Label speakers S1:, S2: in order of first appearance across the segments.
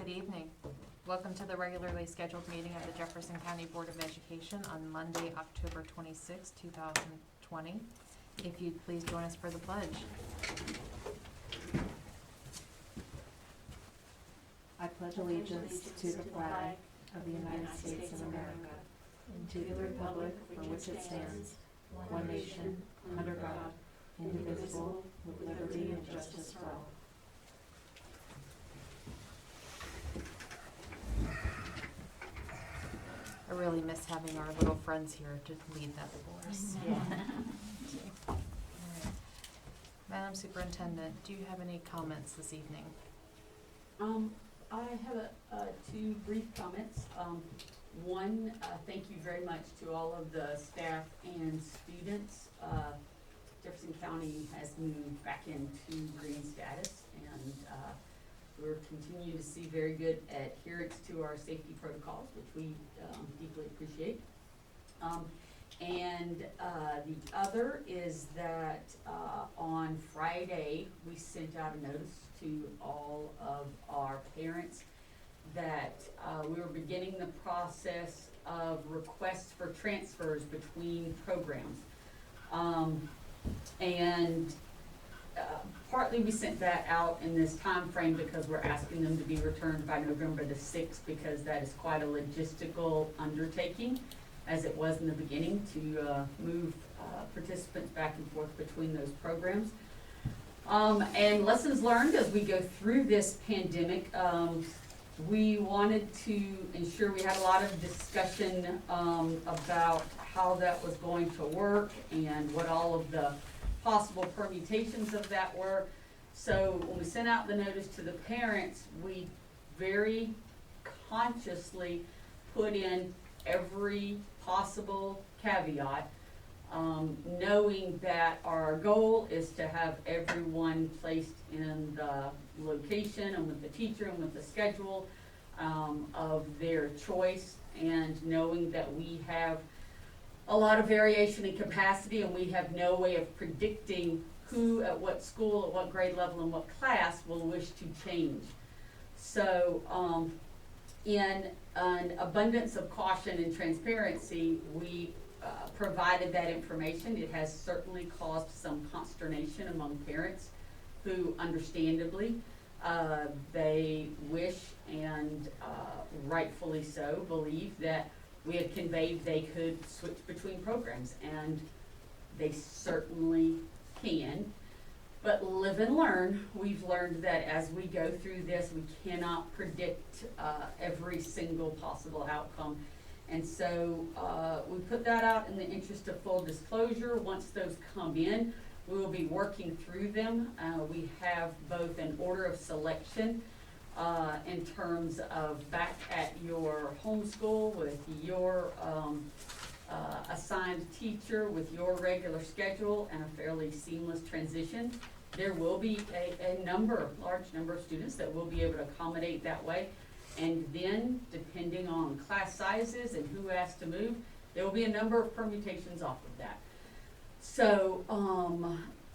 S1: Good evening. Welcome to the regularly scheduled meeting of the Jefferson County Board of Education on Monday, October 26, 2020. If you'd please join us for the pledge. I pledge allegiance to the flag of the United States of America and to the republic for which it stands, one nation, under God, indivisible, with liberty and justice for all. I really miss having our little friends here to lead that for us.
S2: Yeah.
S1: All right. Madam Superintendent, do you have any comments this evening?
S2: I have two brief comments. One, thank you very much to all of the staff and students. Jefferson County has moved back into green status, and we're continuing to see very good adherence to our safety protocols, which we deeply appreciate. And the other is that on Friday, we sent out a notice to all of our parents that we were beginning the process of requests for transfers between programs. Partly we sent that out in this time frame because we're asking them to be returned by November the 6th, because that is quite a logistical undertaking, as it was in the beginning, to move participants back and forth between those programs. And lessons learned as we go through this pandemic, we wanted to ensure we had a lot of discussion about how that was going to work and what all of the possible permutations of that were. So when we sent out the notice to the parents, we very consciously put in every possible caveat, knowing that our goal is to have everyone placed in the location and with the teacher and with the schedule of their choice, and knowing that we have a lot of variation in capacity, and we have no way of predicting who at what school, at what grade level, and what class will wish to change. So in an abundance of caution and transparency, we provided that information. It has certainly caused some consternation among parents who understandably they wish, and rightfully so, believe that we had conveyed they could switch between programs, and they certainly can. But live and learn. We've learned that as we go through this, we cannot predict every single possible outcome. And so we put that out in the interest of full disclosure. Once those come in, we will be working through them. We have both an order of selection in terms of back at your home school with your assigned teacher, with your regular schedule, and a fairly seamless transition. There will be a large number of students that will be able to accommodate that way. And then, depending on class sizes and who has to move, there will be a number of permutations off of that. So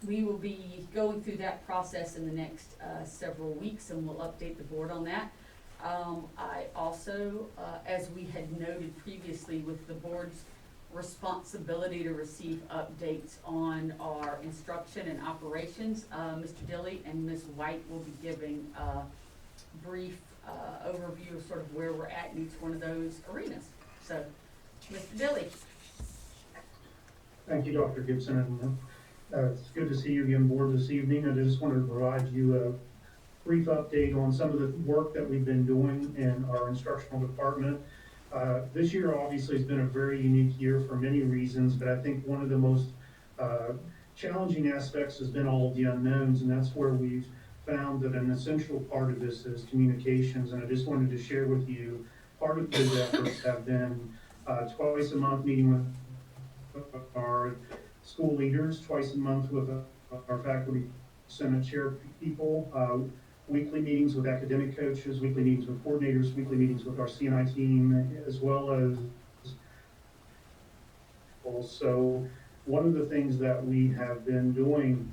S2: we will be going through that process in the next several weeks, and we'll update the board on that. I also, as we had noted previously, with the board's responsibility to receive updates on our instruction and operations, Mr. Dilly and Ms. White will be giving a brief overview of sort of where we're at in each one of those arenas. So, Mr. Dilly.
S3: Thank you, Dr. Gibson, and it's good to see you again board this evening. I just wanted to provide you a brief update on some of the work that we've been doing in our instructional department. This year obviously has been a very unique year for many reasons, but I think one of the most challenging aspects has been all of the unknowns, and that's where we've found that an essential part of this is communications. And I just wanted to share with you, part of those efforts have been twice a month meeting with our school leaders, twice a month with our faculty senate chair people, weekly meetings with academic coaches, weekly meetings with coordinators, weekly meetings with our C&I team, as well as also one of the things that we have been doing,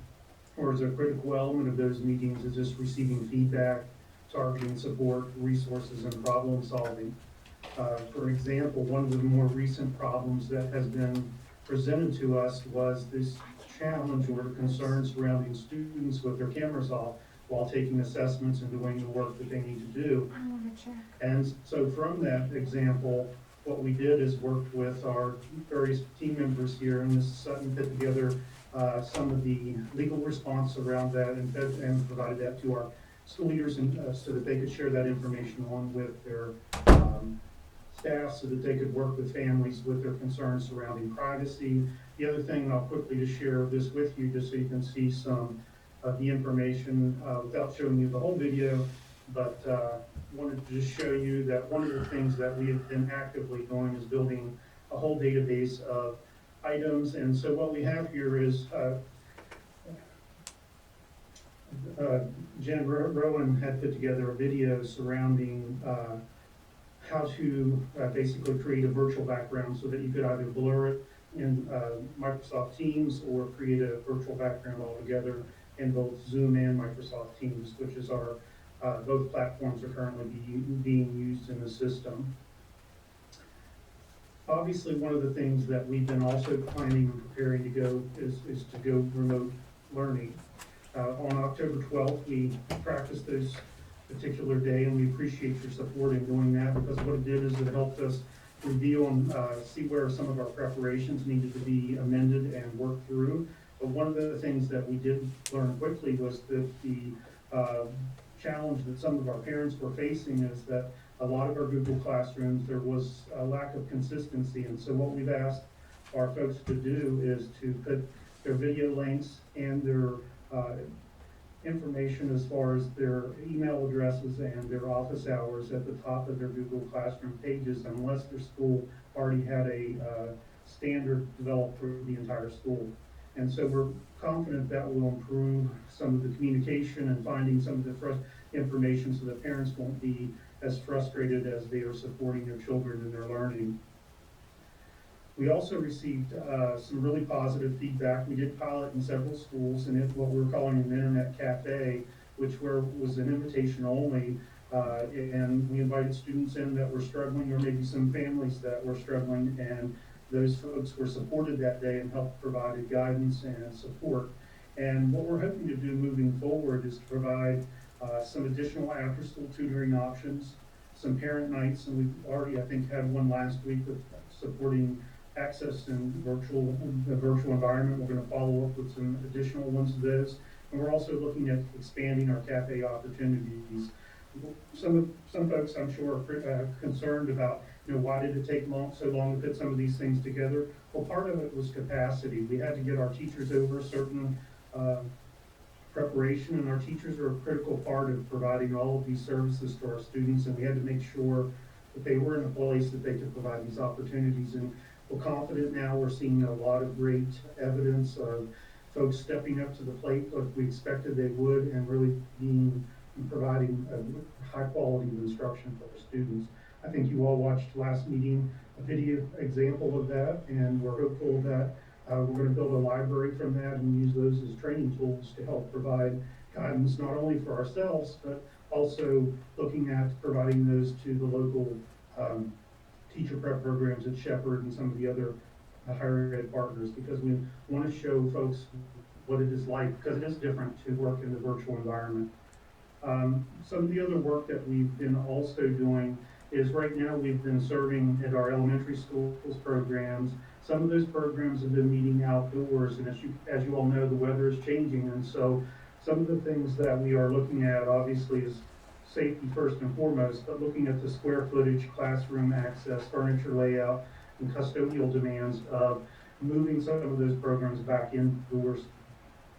S3: or as a critical element of those meetings, is just receiving feedback targeting support, resources, and problem solving. For example, one of the more recent problems that has been presented to us was this challenge or concern surrounding students with their cameras off while taking assessments and doing the work that they need to do. And so from that example, what we did is worked with our various team members here in Mrs. Sutton, put together some of the legal response around that and provided that to our school leaders and, so that they could share that information on with their staff so that they could work with families with their concerns surrounding privacy. The other thing, and I'll quickly just share this with you just so you can see some of the information without showing you the whole video, but wanted to just show you that one of the things that we have been actively doing is building a whole database of items. And so what we have here is Jen Rowan had put together a video surrounding how to basically create a virtual background so that you could either blur it in Microsoft Teams or create a virtual background altogether in both Zoom and Microsoft Teams, which is our, both platforms are currently being used in the system. Obviously, one of the things that we've been also planning and preparing to go is to go remote learning. On October 12th, we practiced this particular day, and we appreciate your support in doing that, because what it did is it helped us review and see where some of our preparations needed to be amended and worked through. But one of the things that we did learn quickly was that the challenge that some of our parents were facing is that a lot of our Google Classrooms, there was a lack of consistency. And so what we've asked our folks to do is to put their video links and their information as far as their email addresses and their office hours at the top of their Google Classroom pages, unless their school already had a standard developed for the entire school. And so we're confident that will improve some of the communication and finding some of the information so that parents won't be as frustrated as they are supporting their children in their learning. We also received some really positive feedback. We did pilot in several schools, and what we're calling an internet cafe, which was an invitation only, and we invited students in that were struggling, or maybe some families that were struggling, and those folks were supported that day and helped provide guidance and support. And what we're hoping to do moving forward is to provide some additional after-school tutoring options, some parent nights, and we've already, I think, had one last week with supporting access in the virtual environment. We're going to follow up with some additional ones of those. And we're also looking at expanding our cafe opportunities. Some folks, I'm sure, are concerned about, why did it take so long to put some of these things together? Well, part of it was capacity. We had to get our teachers over a certain preparation, and our teachers are a critical part of providing all of these services to our students, and we had to make sure that they were in a place that they could provide these opportunities. And we're confident now. We're seeing a lot of great evidence of folks stepping up to the plate like we expected they would, and really providing a high quality of instruction for our students. I think you all watched last meeting a video example of that, and we're hopeful that we're going to build a library from that and use those as training tools to help provide guidance not only for ourselves, but also looking at providing those to the local teacher prep programs at Shepherd and some of the other higher ed partners, because we want to show folks what it is like, because it is different to work in the virtual environment. Some of the other work that we've been also doing is right now we've been serving at our elementary schools programs. Some of those programs have been meeting outdoors, and as you all know, the weather is changing, and so some of the things that we are looking at obviously is safety first and foremost, but looking at the square footage, classroom access, furniture layout, and custodial demands of moving some of those programs back indoors,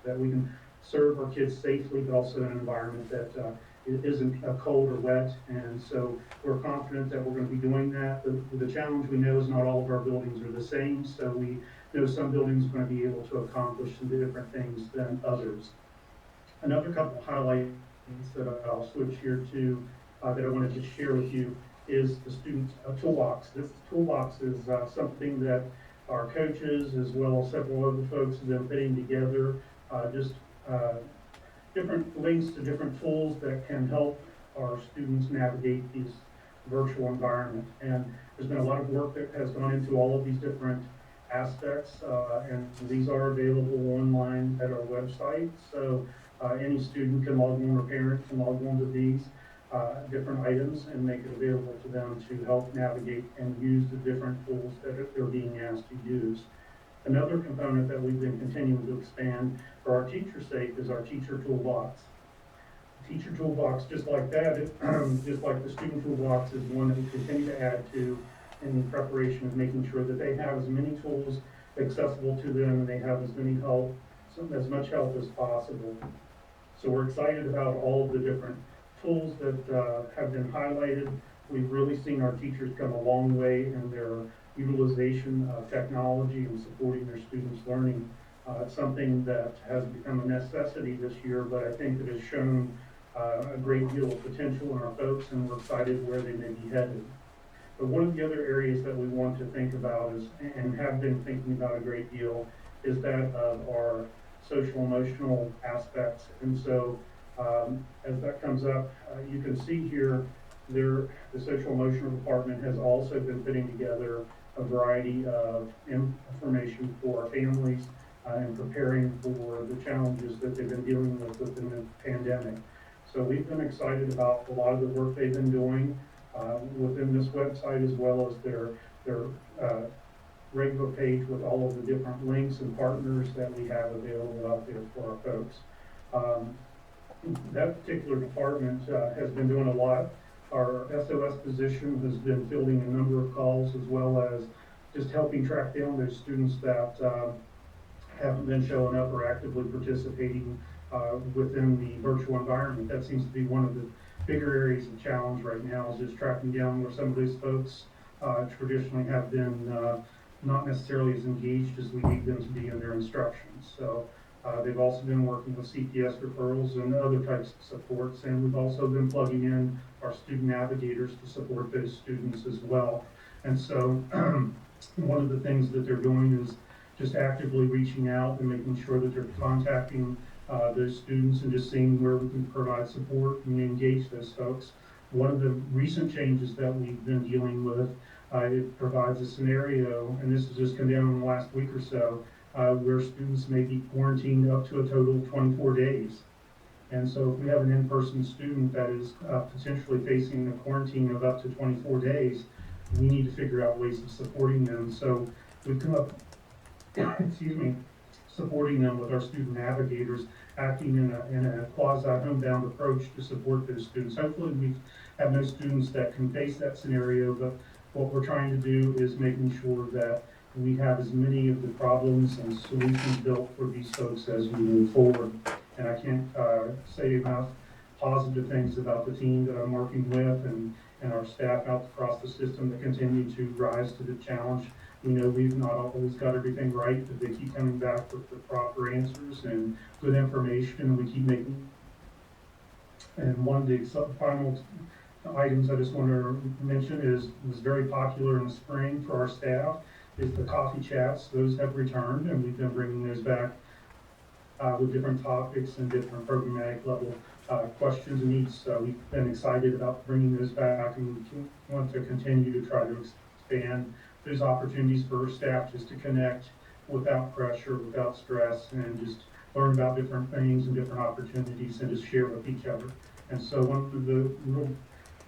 S3: that we can serve our kids safely, but also in an environment that it isn't cold or wet. And so we're confident that we're going to be doing that. The challenge we know is not all of our buildings are the same, so we know some buildings are going to be able to accomplish some different things than others. Another couple of highlights that I'll switch here to that I wanted to share with you is the student toolbox. This toolbox is something that our coaches, as well as several other folks, have been putting together, different links to different tools that can help our students navigate these virtual environment. And there's been a lot of work that has gone into all of these different aspects, and these are available online at our website. So any student can log on or parent can log on to these different items and make it available to them to help navigate and use the different tools that they're being asked to use. Another component that we've been continuing to expand for our teacher's sake is our teacher toolbox. The teacher toolbox, just like that, just like the student toolbox, is one that we continue to add to in preparation of making sure that they have as many tools accessible to them and they have as much help as possible. So we're excited about all of the different tools that have been highlighted. We've really seen our teachers come a long way in their utilization of technology and supporting their students' learning. It's something that has become a necessity this year, but I think it has shown a great deal of potential in our folks, and we're excited where they may be headed. But one of the other areas that we want to think about is, and have been thinking about a great deal, is that of our social emotional aspects. And so as that comes up, you can see here, the social emotional department has also been putting together a variety of information for our families and preparing for the challenges that they've been dealing with within the pandemic. So we've been excited about a lot of the work they've been doing within this website, as well as their regular page with all of the different links and partners that we have available out there for our folks. That particular department has been doing a lot. Our SOS position has been fielding a number of calls, as well as just helping track down those students that haven't been showing up or actively participating within the virtual environment. That seems to be one of the bigger areas of challenge right now, is just tracking down where some of these folks traditionally have been not necessarily as engaged as we need them to be in their instructions. So they've also been working with CPS referrals and other types of supports, and we've also been plugging in our student navigators to support those students as well. And so one of the things that they're doing is just actively reaching out and making sure that they're contacting those students and just seeing where we can provide support and engage those folks. One of the recent changes that we've been dealing with, it provides a scenario, and this has just come down in the last week or so, where students may be quarantined up to a total of 24 days. And so if we have an in-person student that is potentially facing a quarantine of up to 24 days, we need to figure out ways of supporting them. So we've come up, excuse me, supporting them with our student navigators, acting in a quasi-homebound approach to support those students. Hopefully we have no students that can face that scenario, but what we're trying to do is making sure that we have as many of the problems and solutions built for these folks as we move forward. And I can't say enough positive things about the team that I'm working with and our staff out across the system that continue to rise to the challenge. We know we've not always got everything right, but they keep coming back with the proper answers and good information, and we keep making. And one of the final items I just want to mention was very popular in the spring for our staff is the coffee chats. Those have returned, and we've been bringing those back with different topics and different programmatic level questions and needs. So we've been excited about bringing those back, and we want to continue to try to expand those opportunities for our staff just to connect without pressure, without stress, and just learn about different things and different opportunities and just share with each other. And so one of the real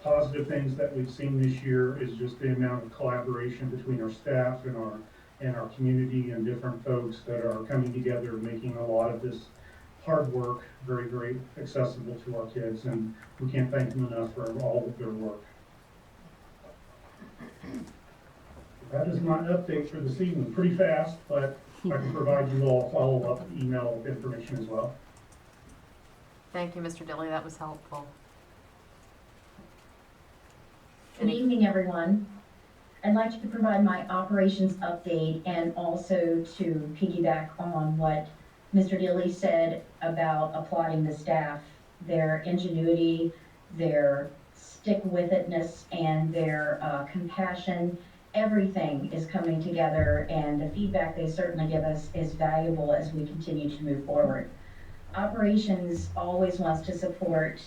S3: positive things that we've seen this year is just the amount of collaboration between our staff and our community and different folks that are coming together, making a lot of this hard work very, very accessible to our kids. And we can't thank them enough for all of their work. That is my update for this evening. Pretty fast, but I can provide you all follow-up email information as well.
S4: Thank you, Mr. Dilly. That was helpful.
S5: Good evening, everyone. I'd like to provide my operations update and also to piggyback on what Mr. Dilly said about applauding the staff, their ingenuity, their stick-with-itness, and their compassion. Everything is coming together, and the feedback they certainly give us is valuable as we continue to move forward. Operations always wants to support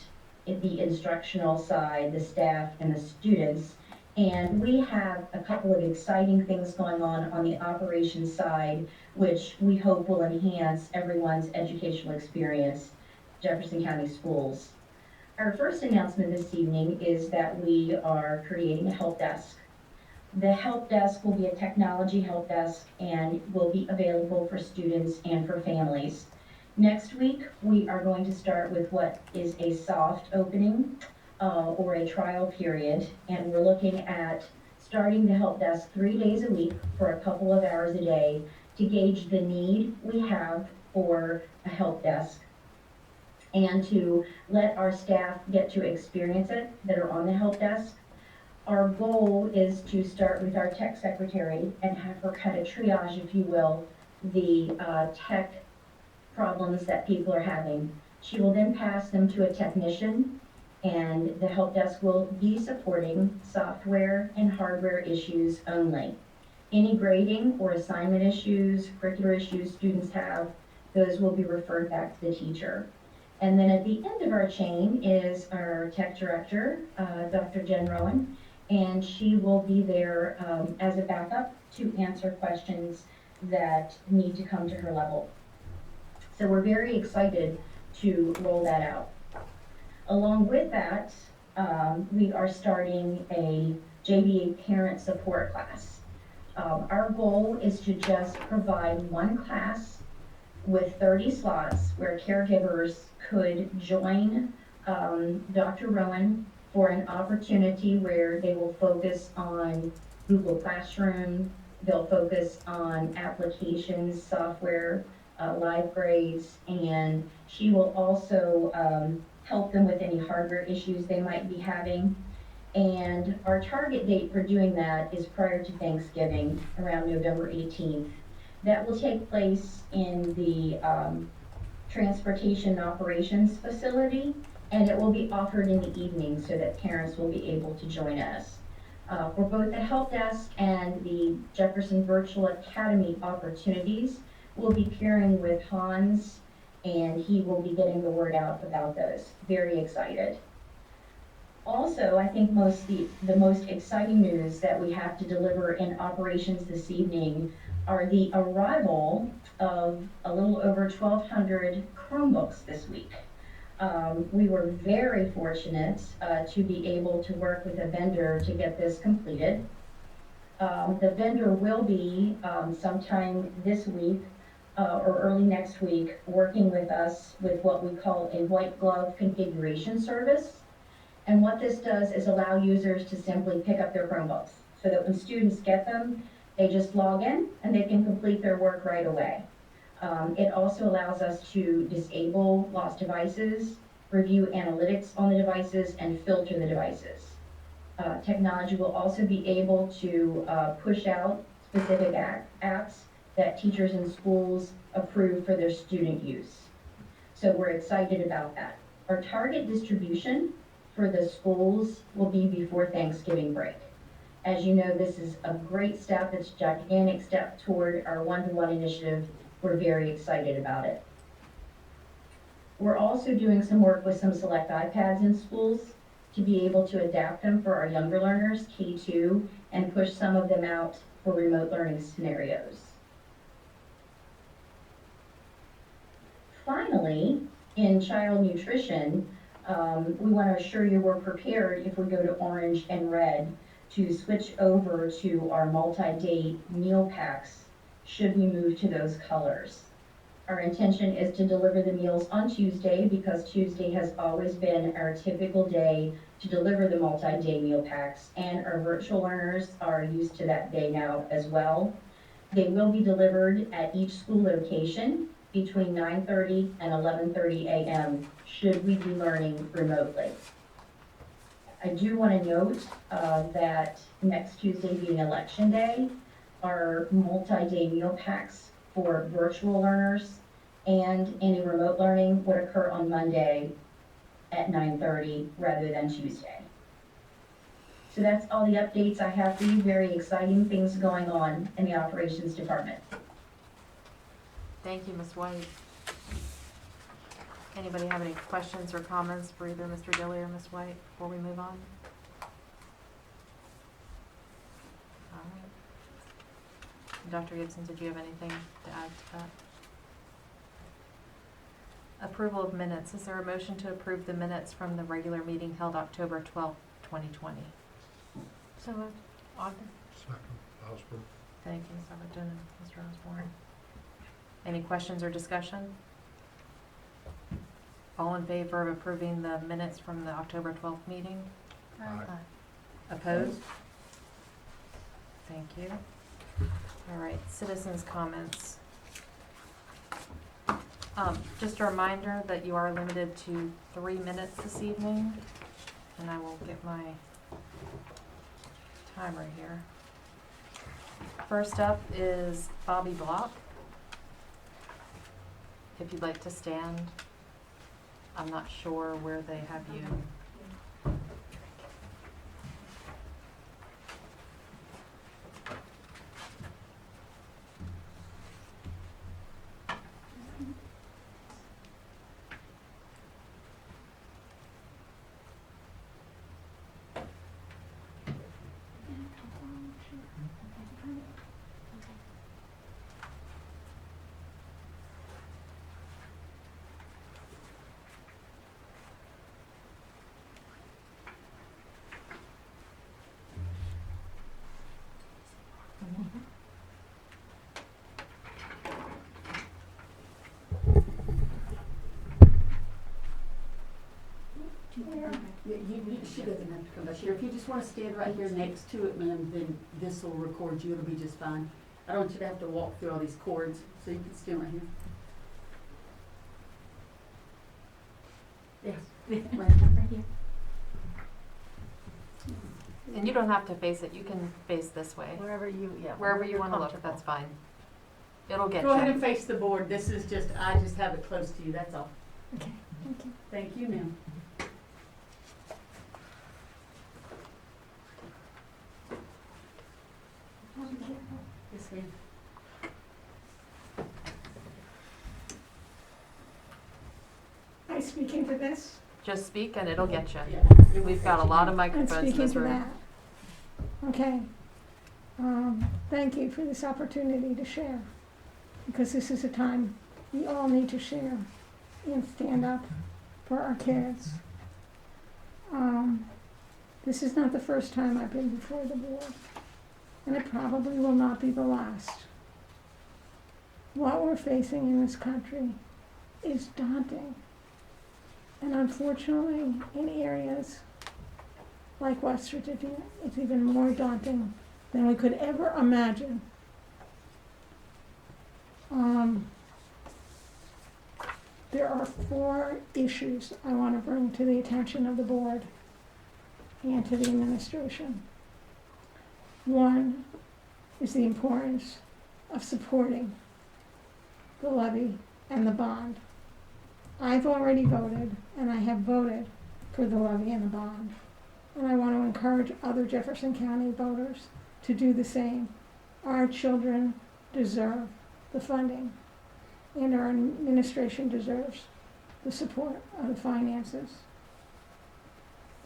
S5: the instructional side, the staff and the students. And we have a couple of exciting things going on the operations side, which we hope will enhance everyone's educational experience, Jefferson County Schools. Our first announcement this evening is that we are creating a help desk. The help desk will be a technology help desk and will be available for students and for families. Next week, we are going to start with what is a soft opening or a trial period, and we're looking at starting the help desk 3 days a week for a couple of hours a day to gauge the need we have for a help desk and to let our staff get to experience it that are on the help desk. Our goal is to start with our tech secretary and have her kind of triage, if you will, the tech problems that people are having. She will then pass them to a technician, and the help desk will be supporting software and hardware issues only. Any grading or assignment issues, curricular issues students have, those will be referred back to the teacher. And then at the end of our chain is our tech director, Dr. Jen Rowan, and she will be there as a backup to answer questions that need to come to her level. So we're very excited to roll that out. Along with that, we are starting a JVA parent support class. Our goal is to just provide one class with 30 slots where caregivers could join Dr. Rowan for an opportunity where they will focus on Google Classroom, they'll focus on applications, software, live grades, and she will also help them with any hardware issues they might be having. And our target date for doing that is prior to Thanksgiving, around November 18th. That will take place in the Transportation Operations Facility, and it will be offered in the evening so that parents will be able to join us. For both the help desk and the Jefferson Virtual Academy opportunities, we'll be pairing with Hans, and he will be getting the word out about those. Very excited. Also, I think the most exciting news that we have to deliver in operations this evening are the arrival of a little over 1,200 Chromebooks this week. We were very fortunate to be able to work with a vendor to get this completed. The vendor will be sometime this week or early next week working with us with what we call a white glove configuration service. And what this does is allow users to simply pick up their Chromebooks so that when students get them, they just log in and they can complete their work right away. It also allows us to disable lost devices, review analytics on the devices, and filter the devices. Technology will also be able to push out specific apps that teachers and schools approve for their student use. So we're excited about that. Our target distribution for the schools will be before Thanksgiving break. As you know, this is a great step. It's a gigantic step toward our one-to-one initiative. We're very excited about it. We're also doing some work with some select iPads in schools to be able to adapt them for our younger learners, K2, and push some of them out for remote learning scenarios. Finally, in child nutrition, we want to assure you we're prepared if we go to orange and red to switch over to our multi-day meal packs should we move to those colors. Our intention is to deliver the meals on Tuesday because Tuesday has always been our typical day to deliver the multi-day meal packs, and our virtual learners are used to that day now as well. They will be delivered at each school location between 9:30 and 11:30 a.m. should we be learning remotely. I do want to note that next Tuesday being Election Day, our multi-day meal packs for virtual learners and any remote learning would occur on Monday at 9:30 rather than Tuesday. So that's all the updates I have for you. Very exciting things going on in the operations department.
S4: Thank you, Ms. White. Anybody have any questions or comments for either Mr. Dilly or Ms. White before we move on? All right. Dr. Gibson, did you have anything to add to that? Approval of minutes. Is there a motion to approve the minutes from the regular meeting held October 12th, 2020?
S1: So moved.
S4: Ogden?
S6: Second, Osborne.
S4: Thank you, Ms. Overton and Mr. Osborne. Any questions or discussion? All in favor of approving the minutes from the October 12th meeting?
S6: Aye.
S4: Opposed? Thank you. All right, citizens' comments. Just a reminder that you are limited to 3 minutes this evening, and I will get my timer here. First up is Bobby Block. If you'd like to stand. I'm not sure where they have you.
S2: She doesn't have to come back here. If you just want to stand right here next to it, ma'am, then this will record you. It'll be just fine. I don't want you to have to walk through all these cords, so you can stand right here. Yes, right here.
S4: And you don't have to face it, you can face this way.
S1: Wherever you
S4: Want to look, that's fine. It'll get
S2: Go ahead and
S4: you.
S2: face the board. This is just, I just have it close to you, that's all.
S1: Okay, thank you.
S2: Thank you, ma'am. Yes, ma'am.
S7: I speak into this.
S4: Just speak and it'll get you.
S2: Yeah.
S4: We've got a lot of
S7: I'm
S4: microphones in
S7: speaking
S4: this
S7: to
S4: room.
S7: that. Okay. Thank you for this opportunity to share, because this is a time we all need to share and stand up for our kids. This is not the first time I've been before the board, and it probably will not be the last. What we're facing in this country is daunting. And unfortunately, in areas like West Virginia, it's even more daunting than we could ever imagine. There are 4 issues I want to bring to the attention of the board and to the administration. One is the importance of supporting the levy and the bond. I've already voted, and I have voted for the levy and the bond. And I want to encourage other Jefferson County voters to do the same. Our children deserve the funding, and our administration deserves the support of the finances.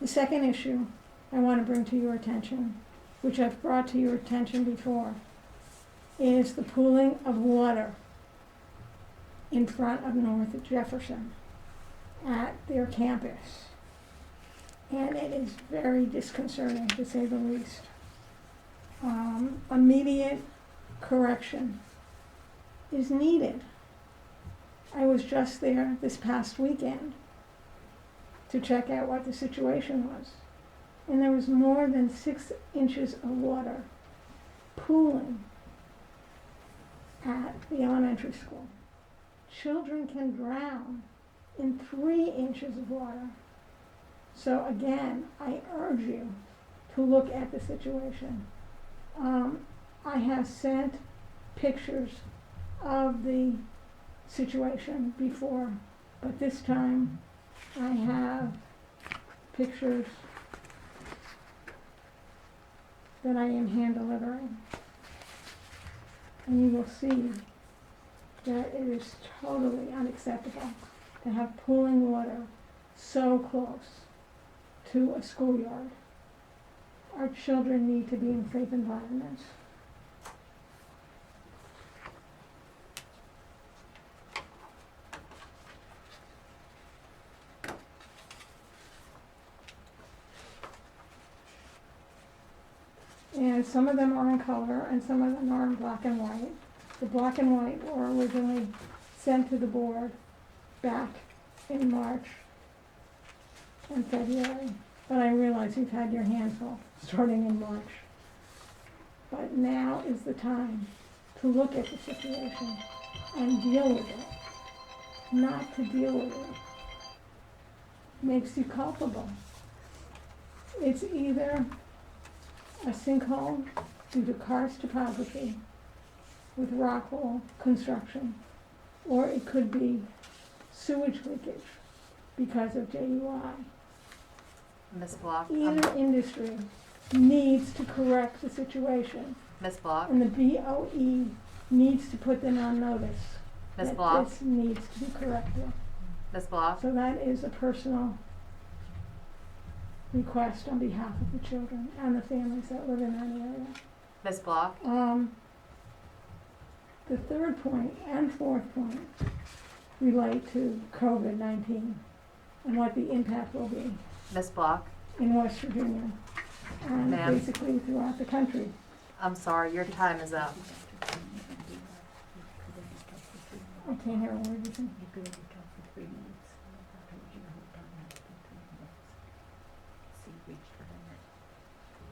S7: The second issue I want to bring to your attention, which I've brought to your attention before, is the pooling of water in front of North Jefferson at their campus. And it is very disconcerting, to say the least. Immediate correction is needed. I was just there this past weekend to check out what the situation was. And there was more than 6 inches of water pooling at the elementary school. Children can drown in 3 inches of water. So again, I urge you to look at the situation. I have sent pictures of the situation before, but this time I have pictures that I am hand delivering. And you will see that it is totally unacceptable. to have pooling water so close to a schoolyard. Our children need to be in safe environments. And some of them are in color and some of them are in black and white. The black and white were originally sent to the board back in March and February. But I realize you've had your hands full starting in March. But now is the time to look at the situation and deal with it. Not to deal with it makes you culpable. It's either a sinkhole due to karst topography with rock wall construction, or it could be sewage leakage because of JUI.
S4: Ms. Block,
S7: Either industry needs to correct the situation,
S4: Ms. Block,
S7: and the BoE needs to put them on notice
S4: Ms.
S7: that
S4: Block,
S7: this needs to be corrected.
S4: Ms. Block,
S7: So that is a personal request on behalf of the children and the families that live in that area.
S4: Ms. Block,
S7: The third point and fourth point relate to COVID-19 and what the impact will be
S4: Ms. Block,
S7: in West Virginia and
S4: Ma'am.
S7: basically throughout the country.
S4: I'm sorry, your time is up.
S7: I can't hear a word you say.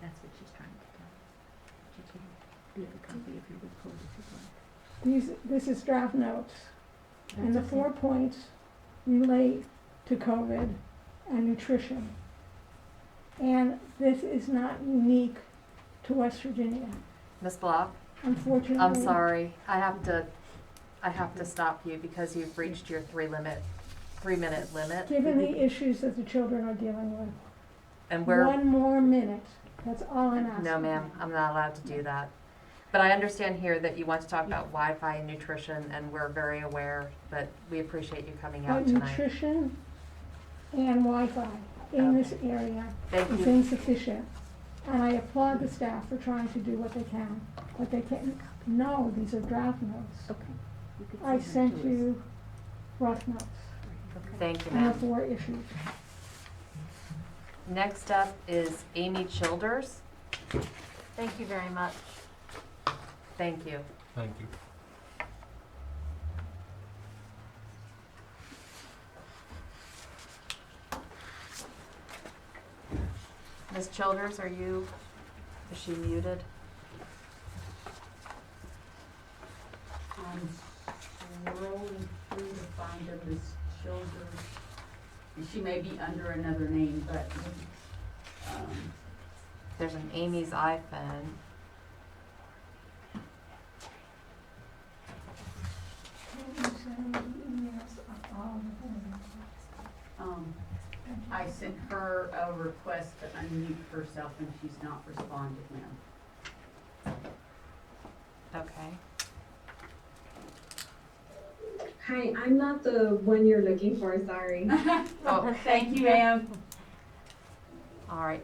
S1: That's what she's trying to tell you. She can leave a copy of your report if you want.
S7: This is draft notes, and the
S1: That's
S7: 4
S1: okay.
S7: points relate to COVID and nutrition. And this is not unique to West Virginia.
S4: Ms. Block,
S7: Unfortunately.
S4: I'm sorry, I have to stop you because you've reached your 3-minute limit.
S7: Given the issues that the children are dealing with.
S4: And we're,
S7: One more minute, that's all I'm asking.
S4: no ma'am, I'm not allowed to do that. But I understand here that you want to talk about Wi-Fi and nutrition, and we're very aware, but we appreciate you coming out
S7: But
S4: tonight.
S7: nutrition and Wi-Fi in this area
S4: Thank
S7: is
S4: you.
S7: insufficient. And I applaud the staff for trying to do what they can, but they can't, no, these are draft notes.
S1: Okay. You could
S7: I
S1: send that
S7: sent
S1: to us.
S7: you rough notes
S1: Okay.
S4: Thank you,
S7: on the
S4: ma'am.
S7: 4 issues.
S4: Next up is Amy Childers. Thank you very much. Thank you.
S6: Thank you.
S4: Ms. Childers, is she muted?
S2: I'm scrolling through to find her, Ms. Childers. She may be under another name, but,
S4: There's an Amy's iPhone.
S2: I sent her a request to unmute herself and she's not responded, ma'am.
S4: Okay.
S8: Hi, I'm not the one you're looking for, sorry.
S4: Oh,
S2: Thank you, ma'am.
S4: all right.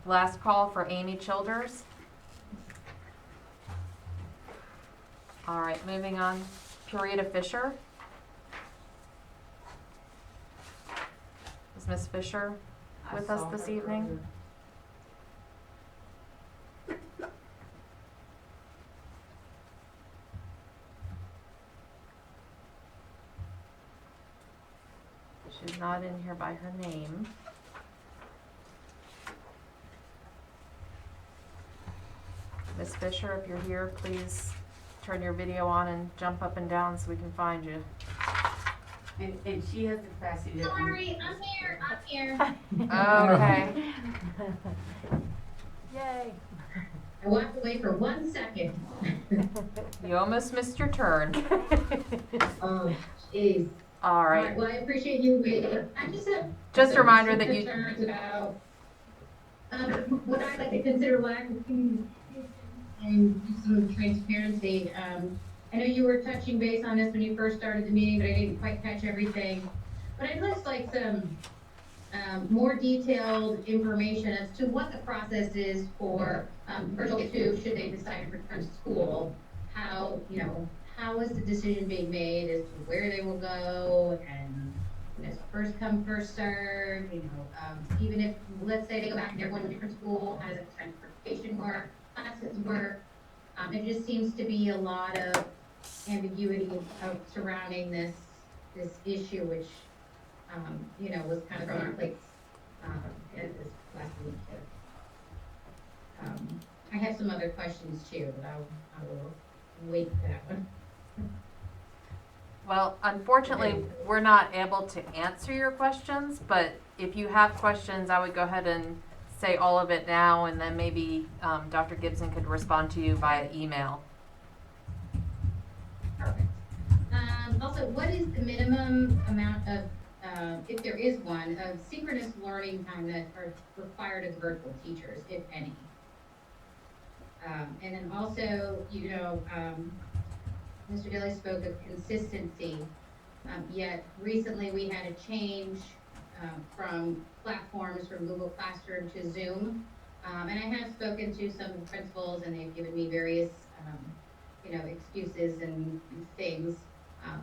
S4: Last call for Amy Childers. All right, moving on. Purita Fisher. Is Ms. Fisher
S2: I
S4: with us
S2: saw
S4: this
S2: her
S4: evening?
S2: earlier.
S4: She's not in here by her name. Ms. Fisher, if you're here, please turn your video on and jump up and down so we can find you.
S2: And she has the capacity to.
S5: Sorry, I'm here.
S4: Okay. Yay.
S5: I walked away for 1 second.
S4: You almost missed your turn.
S5: Oh, jeez.
S4: All right.
S5: Well, I appreciate you waiting. I just have
S4: Just a reminder that
S5: some
S4: you,
S5: concerns about, what I like to consider lack of communication and some transparency.
S9: I know you were touching base on this when you first started the meeting, but I didn't quite catch everything. But I'd just like some more detailed information as to what the process is for virtual K-2 should they decide to return to school. How, how is the decision being made as to where they will go, and it's first come, first serve, even if, let's say they go back and they're going to a different school, how does the transportation work, classes work? It just seems to be a lot of ambiguity surrounding this issue, which, was kind of on our plates, at this last week. I have some other questions too, but I will wait for that one.
S4: Well, unfortunately, we're not able to answer your questions, but if you have questions, I would go ahead and say all of it now, and then maybe Dr. Gibson could respond to you via email.
S9: Perfect. Also, what is the minimum amount of, if there is one, of synchronous learning time that are required of virtual teachers, if any? And then also, Mr. Daly spoke of consistency, yet recently we had a change from platforms from Google Classroom to Zoom. And I have spoken to some principals, and they've given me various, excuses and things.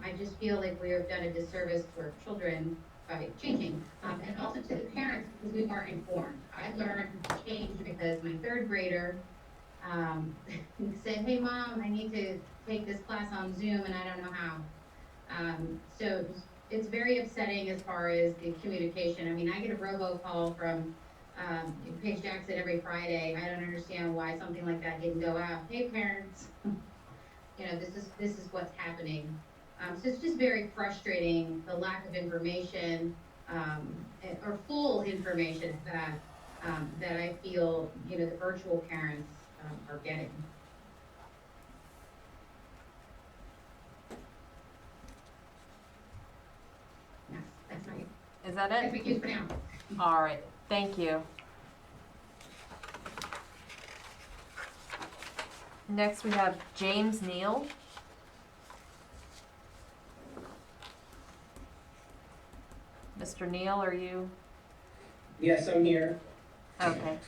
S9: I just feel like we have done a disservice to our children by changing, and also to the parents because we weren't informed. I learned to change because my third grader said, "Hey Mom, I need to take this class on Zoom and I don't know how." So it's very upsetting as far as the communication. I mean, I get a robocall from Paige Jackson every Friday. I don't understand why something like that didn't go out. Hey parents, this is what's happening. So it's just very frustrating, the lack of information, or full information that I feel, the virtual parents are getting. That's right.
S4: Is that
S9: That's
S4: it?
S9: my cues for now.
S4: All right, thank you. Next, we have James Neal. Mr. Neal, are you?
S10: Yes, I'm here.
S4: Okay.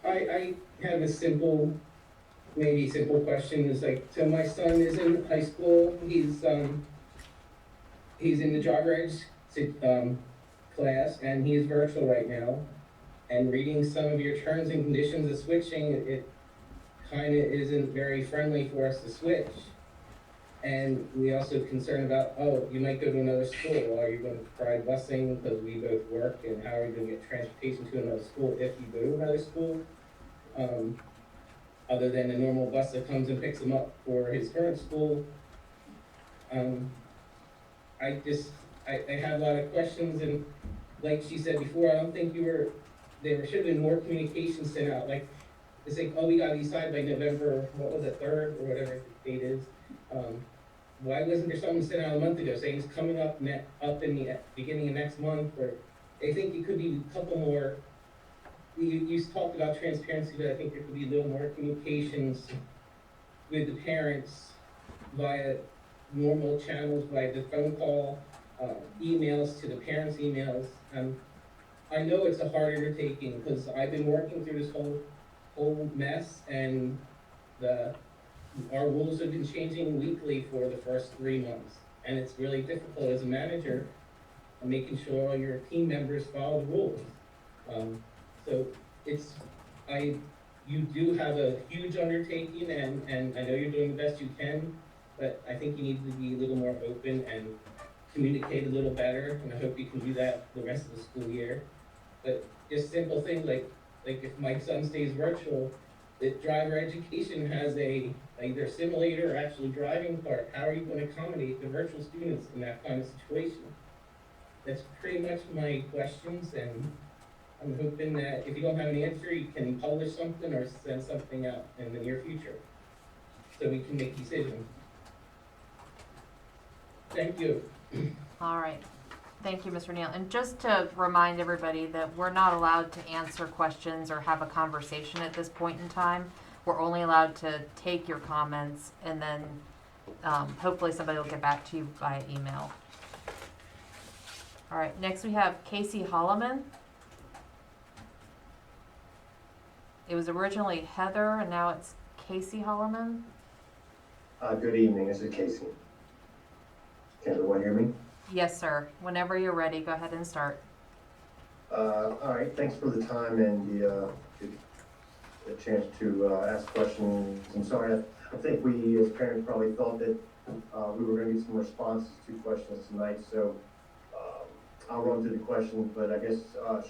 S10: I have a simple question. It's like, so my son is in high school. He's in the driver ed class, and he is virtual right now. And reading some of your terms and conditions of switching, it kind of isn't very friendly for us to switch. And we also concerned about, you might go to another school. Are you going to provide busing because we both work? And how are you going to get transportation to another school if you go to another school? Other than the normal bus that comes and picks him up for his current school. I have a lot of questions, and like she said before, I don't think there should have been more communication sent out. Like, it's like, we got to decide by November, what was it, 3rd or whatever the date is. Why wasn't there something sent out a month ago saying it's coming up in the beginning of next month? Or I think it could be a couple more. You talked about transparency, but I think there could be a little more communications with the parents via normal channels, via the phone call, emails to the parents' emails. I know it's a hard undertaking because I've been working through this whole mess, and our rules have been changing weekly for the first 3 months, and it's really difficult as a manager making sure all your team members follow the rules. So you do have a huge undertaking, and I know you're doing the best you can, but I think you need to be a little more open and communicate a little better, and I hope you can do that the rest of the school year. But just simple things like if my son stays virtual, the driver education has either simulator or actually driving part. How are you going to accommodate the virtual students in that kind of situation? That's pretty much my questions, and I'm hoping that if you don't have an answer, you can publish something or send something out in the near future so we can make decisions. Thank you.
S4: All right. Thank you, Mr. Neal. And just to remind everybody that we're not allowed to answer questions or have a conversation at this point in time. we're only allowed to take your comments, and then hopefully somebody will get back to you via email. All right, next we have Casey Holloman. It was originally Heather, and now it's Casey Holloman.
S11: Good evening, this is Casey. Can everyone hear me?
S4: Yes, sir. Whenever you're ready, go ahead and start.
S11: All right, thanks for the time and the chance to ask questions. I'm sorry, I think we as parents probably thought that we were gonna get some responses to questions tonight, so I'll run through the questions, but I guess,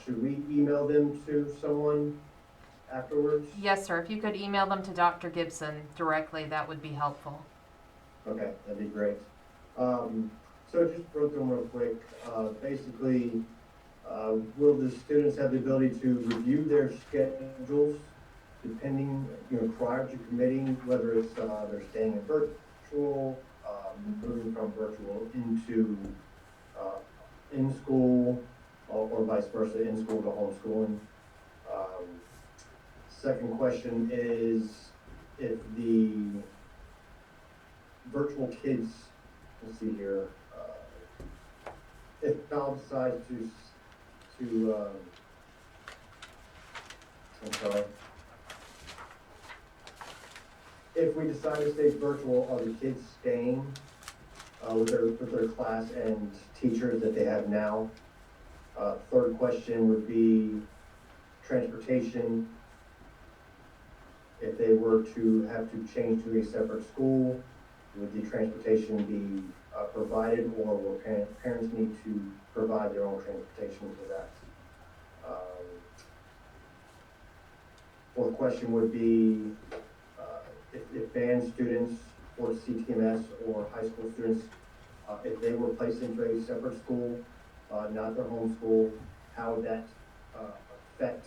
S11: should we email them to someone afterwards?
S4: Yes, sir. If you could email them to Dr. Gibson directly, that would be helpful.
S11: Okay, that'd be great. So just run through them real quick. Basically, will the students have the ability to review their schedules depending, prior to committing, whether it's, they're staying in virtual, moving from virtual into, in school, or vice versa, in school to homeschooling? Second question is, if the virtual kids, let's see here, if Val decides I'm sorry. If we decide to stay virtual, are the kids staying with their class and teachers that they have now? Third question would be transportation. If they were to have to change to a separate school, would the transportation be provided, or will parents need to provide their own transportation for that? Fourth question would be, if band students or CTMS or high school students, if they were placed into a separate school, not their home school, how would that affect,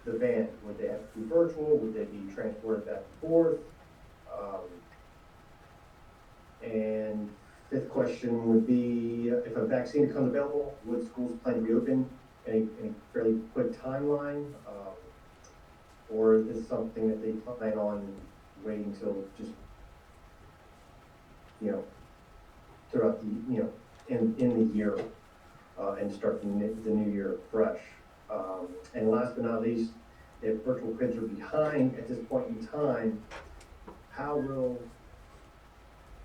S11: the band? Would they have to be virtual? Would they be transported back and forth? And fifth question would be, if a vaccine becomes available, would schools plan to reopen in a fairly quick timeline? Or is this something that they plan on waiting till just, throughout the, in the year, and start the new year fresh? And last but not least, if virtual kids are behind at this point in time, how will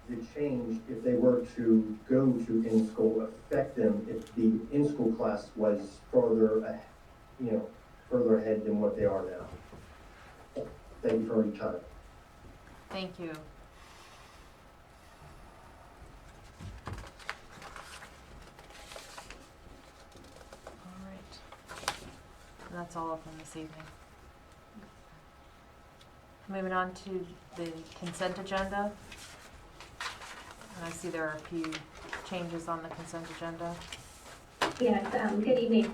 S11: the change, if they were to go to in-school, affect them if the in-school class was further ahead than what they are now? Thank you for your time.
S4: Thank you. All right. And that's all of them this evening. Moving on to the consent agenda. And I see there are a few changes on the consent agenda.
S12: Yes, good evening.